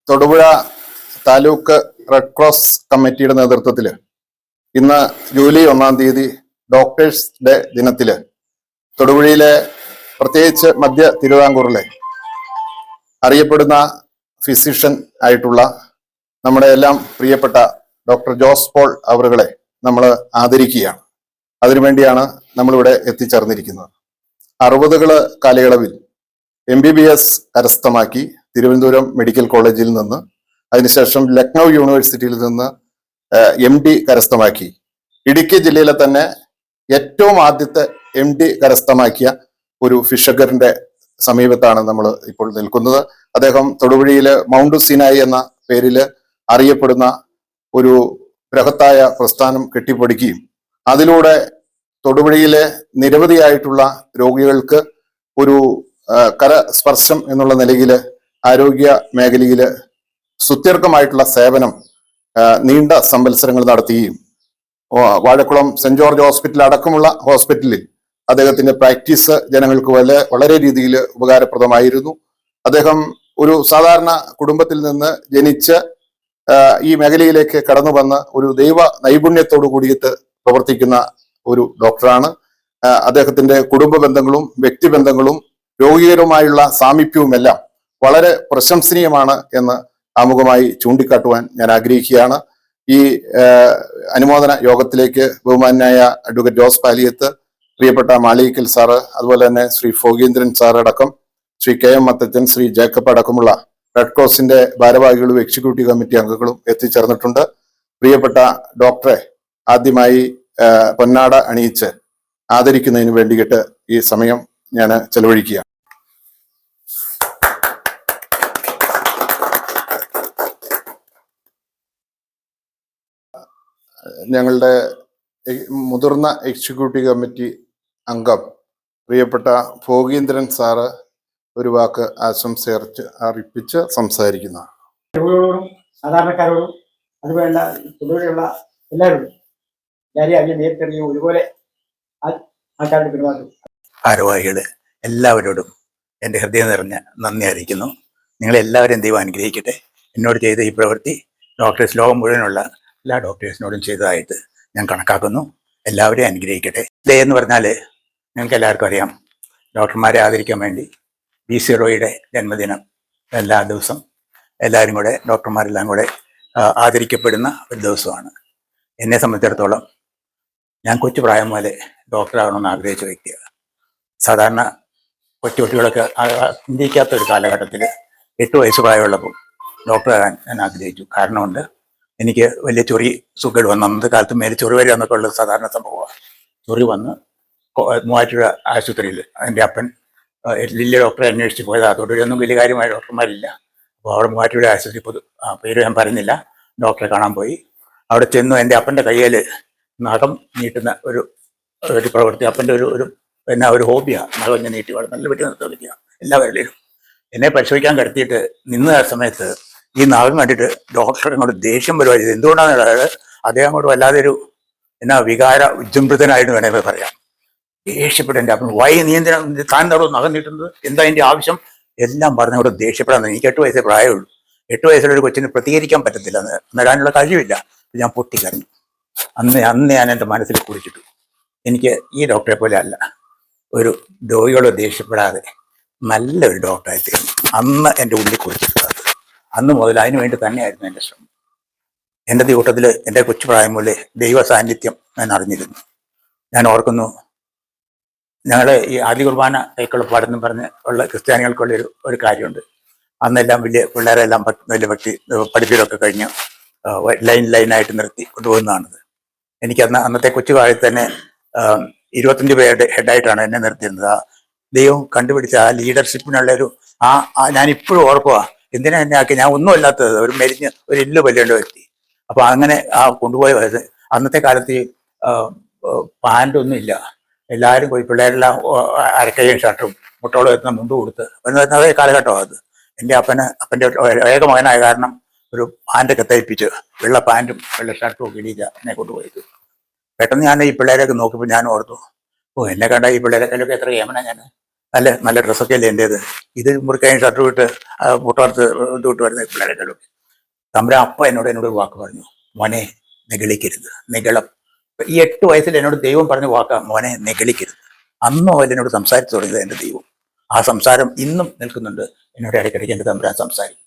Thodupuzha taluk red cross കമ്മിറ്റിയുടെ നേതൃത്വത്തിൽ ഇന്ന് ജൂലൈ 1-ാം തീയതി ഡോക്ടേഴ്സ് ഡേ ദിനത്തില് തൊടുപുഴയിലെ പ്രത്യേകിച്ച് മധ്യ തിരുവിതാംകൂറിലെ അറിയപ്പെടുന്ന ഫിസിഷ്യൻ ആയിട്ടുള്ള നമ്മുടെ എല്ലാം പ്രിയപ്പെട്ട ഡോക്ടർ ജോസ് പോൾ അവറുകളെ നമ്മൾ ആദരിക്കുകയാണ്. അതിനുവേണ്ടിയാണ് നമ്മളിവിടെ എത്തിച്ചേർന്നിരിക്കുന്നത്. 60 കാലയളവിൽ MBBS കരസ്ഥമാക്കി തിരുവനന്തപുരം മെഡിക്കൽ കോളേജിൽ നിന്ന്, അതിനുശേഷം ലക്നൗ യൂണിവേഴ്സിറ്റിയിൽ നിന്ന് MD കരസ്ഥമാക്കി. ഇടുക്കി ജില്ലയിലെ തന്നെ ഏറ്റവും ആദ്യത്തെ MD കരസ്ഥമാക്കിയ ഒരു ഫിഷകറിന്റെ സമീപത്താണ് നമ്മൾ ഇപ്പോൾ നിൽക്കുന്നത്. അദ്ദേഹം തൊടുപുഴയില് മൗണ്ട് സിനായി എന്ന പേരിൽ അറിയപ്പെടുന്ന ഒരു ബൃഹത്തായ പ്രസ്ഥാനം കെട്ടിപ്പടുക്കുകയും അതിലൂടെ തൊടുപുഴയിലെ നിരവധിയായിട്ടുള്ള രോഗികൾക്ക് ഒരു കരസ്പർശം എന്നുള്ള നിലയിൽ ആരോഗ്യ മേഖലയിൽ സുത്യർഹമായിട്ടുള്ള സേവനം നീണ്ട സംവത്സരങ്ങൾ നടത്തുകയും വാഴക്കുളം സെന്റ് ജോർജ് ഹോസ്പിറ്റൽ അടക്കമുള്ള ഹോസ്പിറ്റലിൽ അദ്ദേഹത്തിന്റെ പ്രാക്ടീസ് ജനങ്ങൾക്ക് വളരെ രീതിയിൽ ഉപകാരപ്രദമായിരുന്നു. അദ്ദേഹം ഒരു സാധാരണ കുടുംബത്തിൽ നിന്ന് ജനിച്ച് ഈ മേഖലയിലേക്ക് കടന്നു വന്ന് ഒരു ദൈവ നൈപുണ്യത്തോടു കൂടിയിട്ട് പ്രവർത്തിക്കുന്ന ഒരു ഡോക്ടറാണ്. അദ്ദേഹത്തിന്റെ കുടുംബ ബന്ധങ്ങളും വ്യക്തിബന്ധങ്ങളും രോഗികരുമായുള്ള സാമീപ്യവും എല്ലാം വളരെ പ്രശംസനീയമാണ് എന്ന് ആമുഖമായി ചൂണ്ടിക്കാട്ടുവാൻ ഞാൻ ആഗ്രഹിക്കുകയാണ്. ഈ അനുമോദന യോഗത്തിലേക്ക് ബഹുമാനായ അഡ്വക്കേറ്റ് ജോസ് പാലിയത്ത്, പ്രിയപ്പെട്ട മാളികക്കൽ സാറ്, അതുപോലെ തന്നെ ശ്രീ ഫോഗീന്ദ്രൻ സാർ അടക്കം, ശ്രീ KM മത്തച്ചൻ, ശ്രീ ജേക്കബ് അടക്കമുള്ള റെഡ് ക്രോസിന്റെ ഭാരവാഹികളും എക്സിക്യൂട്ടീവ് കമ്മിറ്റി അംഗങ്ങളും എത്തിച്ചേർന്നിട്ടുണ്ട്. പ്രിയപ്പെട്ട ഡോക്ടറെ ആദ്യമായി പൊന്നാട അണിയിച്ച് ആദരിക്കുന്നതിന് വേണ്ടിയിട്ട് ഈ സമയം ഞാൻ ചെലവഴിക്കുക. ഞങ്ങളുടെ മുതിർന്ന എക്സിക്യൂട്ടീവ് കമ്മിറ്റി അംഗം പ്രിയപ്പെട്ട ഫോഗീന്ദ്രൻ സാറ് ഒരു വാക്ക് ആശംസ അർപ്പിച്ച് സംസാരിക്കുന്ന. സാധാരണക്കാരോടും അതുവേണ്ട തൊഴിലുള്ള എല്ലാവരോടും നേരിട്ടറിയും ഒരുപോലെ ആൾക്കാരുടെ പെരുമാറും. ഭാരവാഹികള് എല്ലാവരോടും എൻ്റെ ഹൃദയം നിറഞ്ഞ നന്ദി അറിയിക്കുന്നു. നിങ്ങളെല്ലാവരും ദൈവം അനുഗ്രഹിക്കട്ടെ. എന്നോട് ചെയ്ത ഈ പ്രവൃത്തി ഡോക്ടേഴ്സ് ലോകം മുഴുവനുള്ള എല്ലാ ഡോക്ടേഴ്സിനോടും ചെയ്തതായിട്ട് ഞാൻ കണക്കാക്കുന്നു. എല്ലാവരെയും അനുഗ്രഹിക്കട്ടെ. ഡേ എന്ന് പറഞ്ഞാൽ നിങ്ങൾക്ക് എല്ലാവർക്കും അറിയാം, ഡോക്ടർമാരെ ആദരിക്കാൻ വേണ്ടി BCROയുടെ ജന്മദിനം എല്ലാ ദിവസം എല്ലാവരും കൂടെ ഡോക്ടർമാരെല്ലാം കൂടെ ആദരിക്കപ്പെടുന്ന ഒരു ദിവസമാണ്. എന്നെ സംബന്ധിച്ചിടത്തോളം ഞാൻ കൊച്ചു പ്രായം മുതലേ ഡോക്ടറാകണമെന്ന് ആഗ്രഹിച്ച വ്യക്തിയാണ്. സാധാരണ കൊച്ചുകുട്ടികളൊക്കെ ചിന്തിക്കാത്ത ഒരു കാലഘട്ടത്തിൽ 8 വയസ്സ് പ്രായമുള്ളപ്പോൾ ഡോക്ടറാകാൻ ഞാൻ ആഗ്രഹിച്ചു. കാരണമുണ്ട്, എനിക്ക് വലിയ ചൊറി സുഖം വന്നു. അന്നത്തെ കാലത്ത് മേലെ ചൊറി വരിക എന്നൊക്കെ ഉള്ളത് സാധാരണ സംഭവമാണ്. ചൊറി വന്ന് മൂവാറ്റുപുഴ ആശുപത്രിയിൽ എൻ്റെ അപ്പൻ വലിയ ഡോക്ടറെ അന്വേഷിച്ച് പോയത്. അതോടൊന്നും വലിയ കാര്യമായ ഡോക്ടർമാരില്ല. അപ്പോൾ അവിടെ മൂവാറ്റുപുഴ ആശുപത്രി പേര് ഞാൻ പറയുന്നില്ല, ഡോക്ടറെ കാണാൻ പോയി. അവിടെ ചെന്നു എൻ്റെ അപ്പൻ്റെ കയ്യിൽ നഖം നീട്ടുന്ന ഒരു പ്രവൃത്തി അപ്പൻ്റെ ഒരു ഹോബിയാണ്. നഖം ഞാൻ നീട്ടി വളരെ നല്ല വെട്ടി നിർത്താൻ പറ്റുക എല്ലാവരുടെയും. എന്നെ പരിശോധിക്കാൻ കിടത്തിയിട്ട് നിന്ന് ആ സമയത്ത് ഈ നഖം കണ്ടിട്ട് ഡോക്ടറെ അങ്ങോട്ട് ദേഷ്യം വരുവായിരുന്നു. എന്തുകൊണ്ടാണ് അദ്ദേഹം അങ്ങോട്ട് വല്ലാതെ ഒരു വികാര വിജൃംഭിതനായിട്ട് വേണമെങ്കിൽ പറയാം. ദേഷ്യപ്പെട്ടു എൻ്റെ അപ്പം, നീ എന്തിനാ താൻ നഖം നീട്ടുന്നത്, എന്താ അതിൻ്റെ ആവശ്യം എല്ലാം പറഞ്ഞവിടെ ദേഷ്യപ്പെടാൻ. എനിക്ക് 8 വയസ്സേ പ്രായമുള്ളൂ. 8 വയസ്സുള്ള ഒരു കൊച്ചിന് പ്രതികരിക്കാൻ പറ്റത്തില്ല, നേടാനുള്ള കഴിവില്ല. ഞാൻ പൊട്ടിക്കരഞ്ഞു. അന്ന് ഞാൻ എൻ്റെ മനസ്സിൽ കുറിച്ചിട്ടു, എനിക്ക് ഈ ഡോക്ടറെ പോലെ അല്ല, ഒരു രോഗികളോ ദേഷ്യപ്പെടാതെ നല്ലൊരു ഡോക്ടറായി തീർന്നു. അന്ന് എൻ്റെ ഉള്ളിൽ കുറിച്ചിട്ടത്. അന്ന് മുതൽ അതിനു വേണ്ടി തന്നെയായിരുന്നു എൻ്റെ ശ്രമം. എൻ്റെ കൂട്ടത്തിൽ എൻ്റെ കൊച്ചു പ്രായം പോലെ ദൈവ സാന്നിധ്യം ഞാൻ അറിഞ്ഞിരുന്നു. ഞാൻ ഓർക്കുന്നു, ഞങ്ങളുടെ ഈ ആദ്യ കുർബാന കൈക്കുള്ള പാടെന്ന് പറഞ്ഞ് ഉള്ള ക്രിസ്ത്യാനികൾക്കുള്ള ഒരു കാര്യമുണ്ട്. അന്നെല്ലാം വലിയ പിള്ളേരെല്ലാം വലിയ പഠിപ്പിലൊക്കെ കഴിഞ്ഞ് ലൈനായിട്ട് നിർത്തി കൊണ്ടുപോകുന്നതാണത്. എനിക്ക് അന്നത്തെ കൊച്ചു കാലത്ത് തന്നെ 25 പേരുടെ ഹെഡായിട്ടാണ് എന്നെ നിർത്തിയിരുന്നത്. ദൈവം കണ്ടുപിടിച്ച ആ ലീഡർഷിപ്പിനുള്ള ഞാനിപ്പോഴും ഓർക്കുക, എന്തിനാ എന്നെ ആക്കി, ഞാൻ ഒന്നും അല്ലാത്തത് ഒരു മെലിഞ്ഞ് ഒരു ഇല്ല് വലിയേണ്ട വ്യക്തി. അപ്പൊ അങ്ങനെ കൊണ്ടുപോയ അന്നത്തെ കാലത്ത് പാൻ്റൊന്നും ഇല്ല. എല്ലാവരും പോയി പിള്ളേരെല്ലാം അരക്കയും ഷർട്ടും മുട്ടോളം എത്തുന്ന മുണ്ട് കൊടുത്ത് അതേ കാലഘട്ടമാണ് അത്. എൻ്റെ അപ്പൻ്റെ ഏക മകനായ കാരണം ഒരു പാൻ്റൊക്കെ തയ്പ്പിച്ച് വെള്ള പാൻറ്റും വെള്ള ഷർട്ടും ഒക്കെ ഇടിയില്ല എന്നെ കൊണ്ടുപോയത്. പെട്ടെന്ന് ഞാൻ ഈ പിള്ളേരെയൊക്കെ നോക്കിയപ്പോൾ ഞാൻ ഓർത്തു, എന്നെ കണ്ട ഈ പിള്ളേരെക്കാളൊക്കെ എത്ര ഏമന ഞാൻ. നല്ല നല്ല ഡ്രസ്സൊക്കെ അല്ലേ എൻ്റേത്. ഇത് മുറിക്കഴിഞ്ഞ് ഷർട്ട് വിട്ട് മുട്ടോർത്ത് ഇട്ട് വരുന്ന പിള്ളേരൊക്കെ. തമ്പുരാൻ അപ്പ എന്നോട് ഒരു വാക്ക് പറഞ്ഞു, മോനെ നെഗളിക്കരുത്. നെഗളം ഈ 8 വയസ്സിൽ എന്നോട് ദൈവം പറഞ്ഞ വാക്കാ, മോനെ നെഗളിക്കരുത്. അന്ന് മുതൽ എന്നോട് സംസാരിച്ചു തുടങ്ങിയത് എൻ്റെ ദൈവം. ആ സംസാരം ഇന്നും നിൽക്കുന്നുണ്ട്. എന്നോട് ഇടയ്ക്കിടയ്ക്ക് എൻ്റെ തമ്പുരാൻ സംസാരിക്കും.